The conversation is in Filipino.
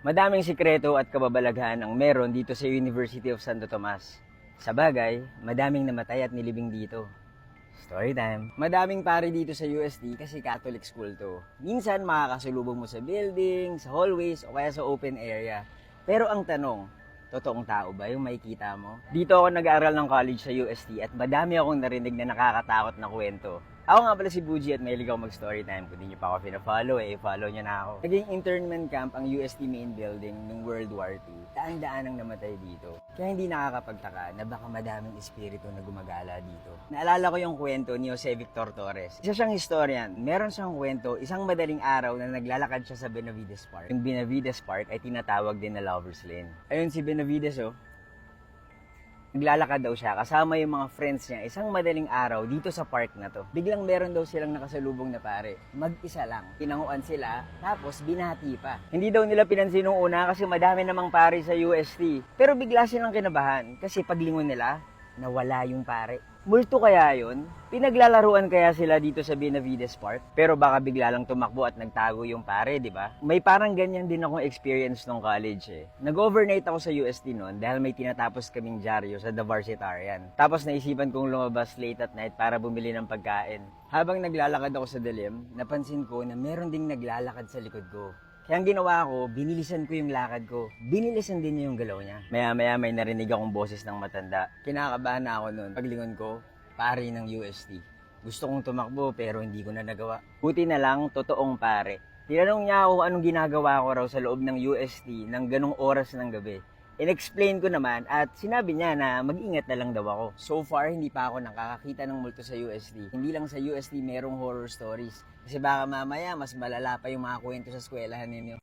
Madaming sikreto at kababalaghan ang meron dito sa University of Santo Tomas. Sa bagay, madaming namatay at nilibing dito. Story time. Madaming pare dito sa UST kasi Catholic school to. Minsan makakasulubong mo sa building, sa hallways o kaya sa open area. Pero ang tanong, totoong tao ba yung makikita mo? Dito ako nag-aaral ng college sa UST at madami akong narinig na nakakatakot na kwento. Ako nga pala si Buji at mahilig ako mag-story time. Kung di nyo pa ako pina-follow, follow nyo na ako. Naging internment camp ang UST main building noong World War II. Daan-daan ang namatay dito. Kaya hindi nakakapagtaka na baka madaming espiritu na gumagala dito. Naalala ko yung kwento ni Jose Victor Torres. Isa siyang historian. Meron siyang kwento, isang madaling araw na naglalakad siya sa Benavides Park. Yung Benavides Park ay tinatawag din na Lover's Lane. Ayun si Benavides, naglalakad daw siya kasama yung mga friends niya isang madaling araw dito sa park na to. Biglang meron daw silang nakasalubong na pare. Mag-isa lang. Tinanguan sila, tapos binati pa. Hindi daw nila pinansin nung una kasi madami namang pare sa UST. Pero bigla silang kinabahan kasi paglingon nila, nawala yung pare. Multo kaya yun? Pinaglalaruan kaya sila dito sa Benavides Park? Pero baka bigla lang tumakbo at nagtago yung pare, di ba? May parang ganyan din akong experience nung college Nag-overnight ako sa UST noon dahil may tinatapos kaming dyaryo sa The Varsitarian. Tapos naisipan kong lumabas late at night para bumili ng pagkain. Habang naglalakad ako sa dilim, napansin ko na meron ding naglalakad sa likod ko. Kaya ang ginawa ko, binilisan ko yung lakad ko. Binilisan din niya yung galaw niya. Maya-maya may narinig akong boses ng matanda. Kinakabahan na ako noon. Paglingon ko, pare ng UST. Gusto kong tumakbo pero hindi ko na nagawa. Buti na lang, totoong pare. Tinanong niya ako anong ginagawa ko raw sa loob ng UST ng ganong oras ng gabi. In-explain ko naman at sinabi niya na mag-ingat na lang daw ako. So far, hindi pa ako nakakakita ng multo sa UST. Hindi lang sa UST merong horror stories. Kasi baka mamaya mas malala pa yung mga kwento sa eskwelahan ninyo.